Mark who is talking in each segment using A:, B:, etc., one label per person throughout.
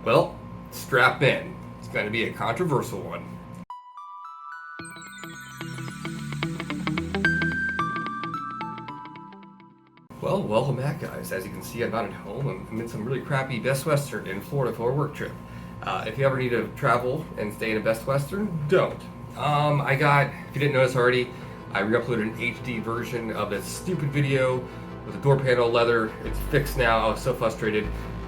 A: Well, strap in. It's going to be a controversial one. Well, welcome back, guys. As you can see, I'm not at home. I'm in some really crappy Best Western in Florida for a work trip. If you ever need to travel and stay in a Best Western, don't. If you didn't notice already, I re-uploaded an HD version of this stupid video with the door panel leather. It's fixed now. I was so frustrated.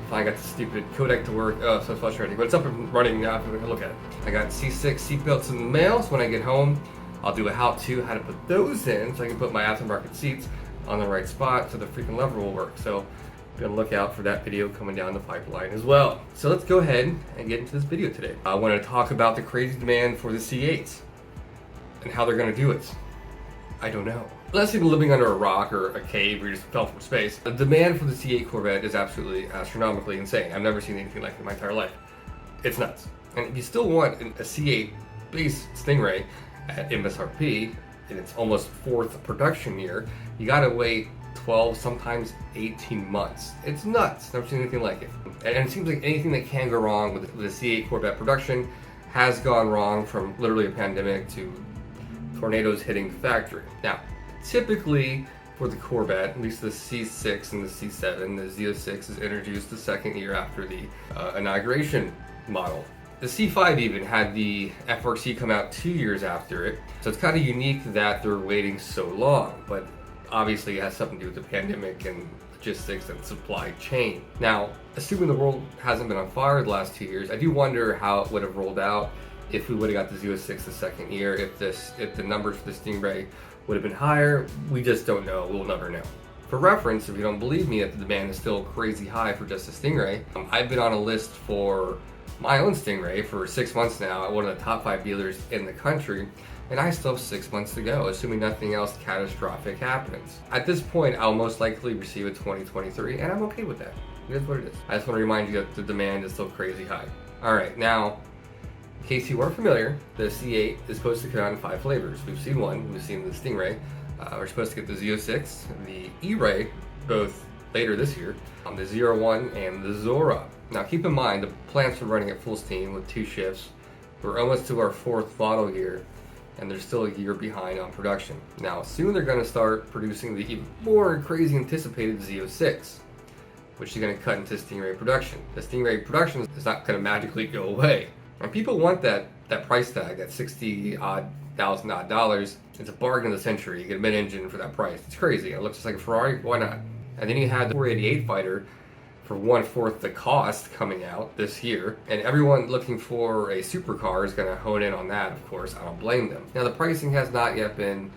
A: Finally got the stupid codec to work. Oh, so frustrating. But it's up and running now if you look at it. I got C6 seatbelts in the mail, so when I get home, I'll do a how to put those in so I can put my aftermarket seats on the right spot so the freaking lever will work. So be on the lookout for that video coming down the pipeline as well. So let's go ahead and get into this video today. I want to talk about the crazy demand for the C8s and how they're going to do it. I don't know. Unless you've been living under a rock or a cave or you just fell from space, the demand for the C8 Corvette is absolutely astronomically insane. I've never seen anything like it in my entire life. It's nuts. And if you still want a C8 base Stingray at MSRP in its almost fourth production year, you gotta wait 12, sometimes 18 months. It's nuts. Never seen anything like it. And it seems like anything that can go wrong with the C8 Corvette production has gone wrong, from literally a pandemic to tornadoes hitting the factory. Now, typically for the Corvette, at least the C6 and the C7, the Z06 is introduced the second year after the inauguration model. The C5 even had the FRC come out 2 years after it, so it's kind of unique that they're waiting so long, but obviously it has something to do with the pandemic and logistics and supply chain. Now, assuming the world hasn't been on fire the last 2 years, I do wonder how it would have rolled out if we would have got the Z06 the second year, if the numbers for the Stingray would have been higher. We just don't know. We'll never know. For reference, if you don't believe me that the demand is still crazy high for just a Stingray, I've been on a list for my own Stingray for 6 months now at one of the top 5 dealers in the country, and I still have 6 months to go, assuming nothing else catastrophic happens. At this point, I'll most likely receive a 2023, and I'm okay with that. It is what it is. I just want to remind you that the demand is still crazy high. Alright, now, in case you weren't familiar, the C8 is supposed to come out in 5 flavors. We've seen one, we've seen the Stingray. We're supposed to get the Z06, the E-Ray, both later this year, the ZR-1 and the Zora. Now keep in mind, the plants are running at full steam with 2 shifts. We're almost to our 4th model year, and they're still a year behind on production. Now soon they're going to start producing the even more crazy anticipated Z06, which is going to cut into Stingray production. The Stingray production is not going to magically go away. And people want that price tag, that $60,000 dollars. It's a bargain of the century. You get a mid-engine for that price. It's crazy. It looks just like a Ferrari. Why not? And then you had the 488 fighter for 1/4 the cost coming out this year. And everyone looking for a supercar is going to hone in on that, of course. I don't blame them. Now, the pricing has not yet been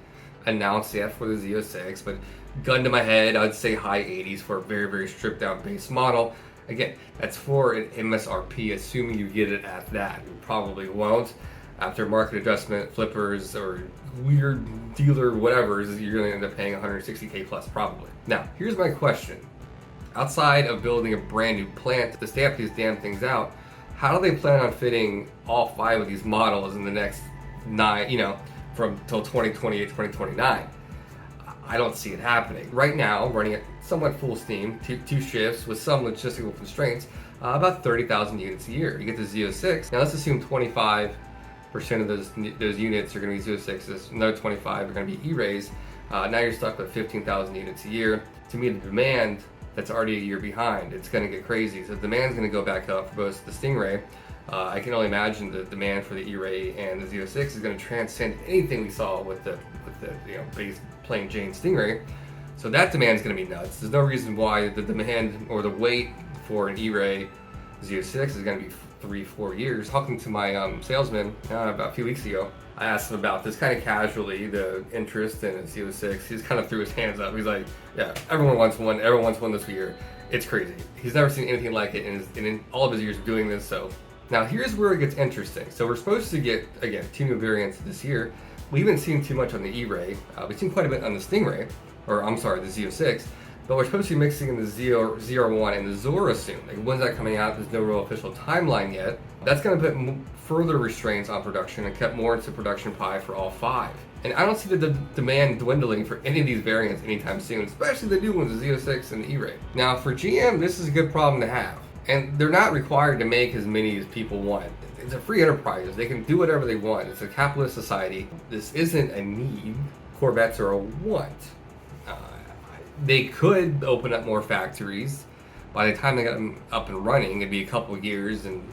A: announced yet for the Z06, but gun to my head, I'd say high 80s for a very, very stripped down base model. Again, that's for an MSRP, assuming you get it at that. You probably won't. After market adjustment, flippers, or weird dealer whatever's, you're going to end up paying $160K plus probably. Now, here's my question. Outside of building a brand new plant to stamp these damn things out, how do they plan on fitting all 5 of these models in the next 9, from till 2028, 2029? I don't see it happening. Right now, running at somewhat full steam, 2 shifts with some logistical constraints, about 30,000 units a year. You get the Z06. Now let's assume 25% of those units are going to be Z06s, another 25 are going to be E-Rays. Now you're stuck with 15,000 units a year. To meet the demand that's already a year behind, it's going to get crazy. So the demand's going to go back up for both the Stingray. I can only imagine the demand for the E-Ray and the Z06 is going to transcend anything we saw with the base plain Jane Stingray. So that demand is going to be nuts. There's no reason why the demand or the wait for an E-Ray Z06 is going to be 3-4 years. Talking to my salesman about a few weeks ago, I asked him about this kind of casually, the interest in a Z06. He just kind of threw his hands up. He's like, yeah, everyone wants one. Everyone wants one this year. It's crazy. He's never seen anything like it in all of his years of doing this. So now here's where it gets interesting. So we're supposed to get, again, 2 new variants this year. We haven't seen too much on the E-Ray. We've seen quite a bit on the Stingray, or I'm sorry, the Z06. But we're supposed to be mixing in the ZR-1 and the Zora soon. Like, when's that coming out? There's no real official timeline yet. That's going to put further restraints on production and cut more into production pie for all 5. And I don't see the demand dwindling for any of these variants anytime soon, especially the new ones, the Z06 and the E-Ray. Now, for GM, this is a good problem to have. And they're not required to make as many as people want. It's a free enterprise. They can do whatever they want. It's a capitalist society. This isn't a need. Corvettes are a want. They could open up more factories. By the time they got them up and running, it'd be a couple of years and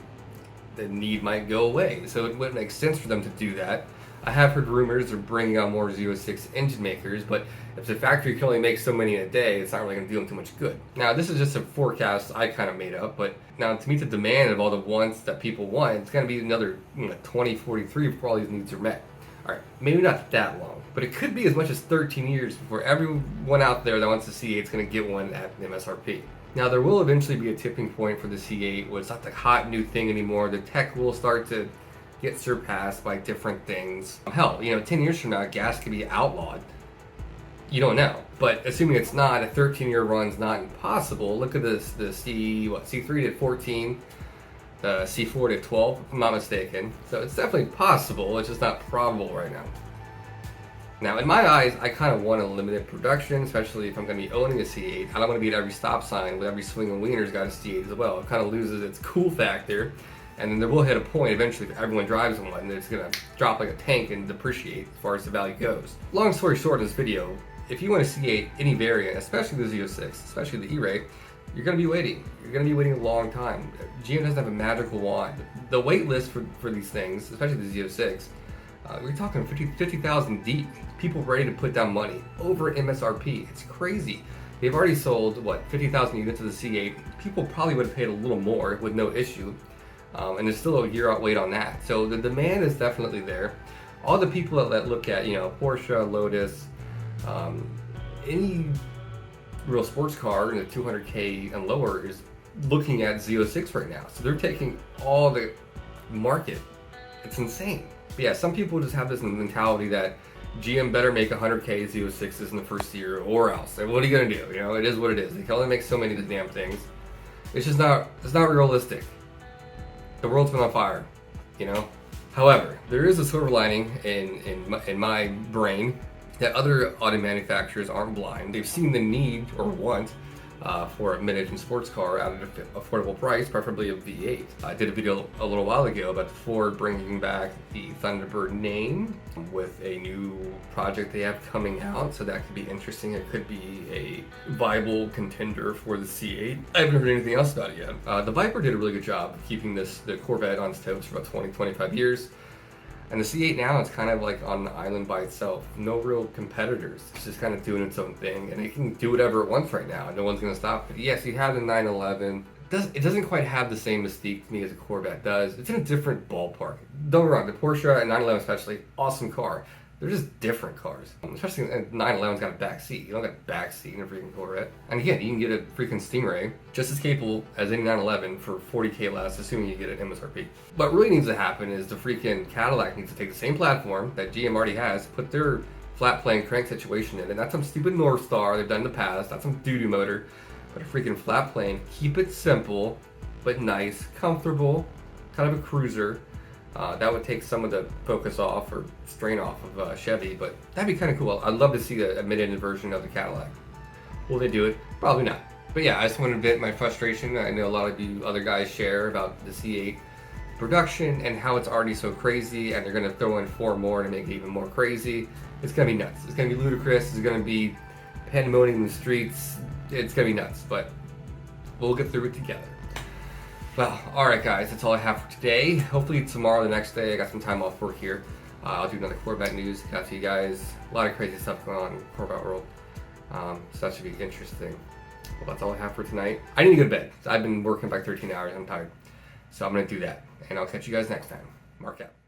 A: the need might go away. So it wouldn't make sense for them to do that. I have heard rumors of bringing on more Z06 engine makers, but if the factory can only make so many in a day, it's not really going to do them too much good. Now, this is just a forecast I kind of made up, but now to meet the demand of all the wants that people want, it's going to be another 2043 before all these needs are met. All right, maybe not that long, but it could be as much as 13 years before everyone out there that wants a C8 is going to get one at MSRP. Now, there will eventually be a tipping point for the C8 where it's not the hot new thing anymore. The tech will start to get surpassed by different things. Hell, 10 years from now, gas could be outlawed. You don't know. But assuming it's not, a 13-year run's not impossible. Look at this, the C3 did 14, the C4 did 12, if I'm not mistaken. So it's definitely possible, it's just not probable right now. Now, in my eyes, I kind of want a limited production, especially if I'm going to be owning a C8. I don't want to be at every stop sign with every swing and wiener's got a C8 as well. It kind of loses its cool factor. And then there will hit a point eventually if everyone drives one that it's going to drop like a tank and depreciate as far as the value goes. Long story short in this video, if you want to see any variant, especially the Z06, especially the E-Ray, you're going to be waiting. You're going to be waiting a long time. GM doesn't have a magical wand. The wait list for these things, especially the Z06, we're talking 50,000 deep. People ready to put down money over MSRP. It's crazy. They've already sold, 50,000 units of the C8. People probably would have paid a little more with no issue. And there's still a year out wait on that. So the demand is definitely there. All the people that look at, Porsche, Lotus, any real sports car in the 200K and lower is looking at Z06 right now. So they're taking all the market. It's insane. But yeah, some people just have this mentality that GM better make 100K Z06s in the first year or else. Like, what are you gonna do? It is what it is. They can only make so many of the damn things. It's just not realistic. The world's been on fire, However, there is a silver lining in my brain that other auto manufacturers aren't blind. They've seen the need or want for a mid-engine sports car at an affordable price, preferably a V8. I did a video a little while ago about Ford bringing back the Thunderbird name with a new project they have coming out, so that could be interesting. It could be a viable contender for the C8. I haven't heard anything else about it yet. The Viper did a really good job keeping the Corvette on its toes for about 20-25 years. And the C8 now is kind of like on an island by itself. No real competitors. It's just kind of doing its own thing. And it can do whatever it wants right now. No one's going to stop it. Yes, you have the 911. It doesn't quite have the same mystique to me as a Corvette does. It's in a different ballpark. Don't get me wrong, the Porsche and 911 especially, awesome car. They're just different cars. Especially 911's got a back seat. You don't got a back seat in a freaking Corvette. And again, you can get a freaking Stingray just as capable as any 911 for 40K less, assuming you get an MSRP. What really needs to happen is the freaking Cadillac needs to take the same platform that GM already has, put their flat plane crank situation in it. Not some stupid North Star they've done in the past, not some doo-doo motor, but a freaking flat plane. Keep it simple, but nice, comfortable, kind of a cruiser. That would take some of the focus off or strain off of Chevy, but that'd be kind of cool. I'd love to see a mid-engine version of the Cadillac. Will they do it? Probably not. But yeah, I just wanted to vent my frustration. I know a lot of you other guys share about the C8 production and how it's already so crazy, and they're going to throw in 4 more to make it even more crazy. It's going to be nuts. It's going to be ludicrous. It's going to be pandemonium in the streets. It's going to be nuts, but we'll get through it together. Well, alright guys, that's all I have for today. Hopefully tomorrow, the next day, I got some time off work here. I'll do another Corvette news, got to you guys. A lot of crazy stuff going on in the Corvette world. So that should be interesting. Well, that's all I have for tonight. I need to go to bed. I've been working by 13 hours, I'm tired. So I'm going to do that. And I'll catch you guys next time. Mark out.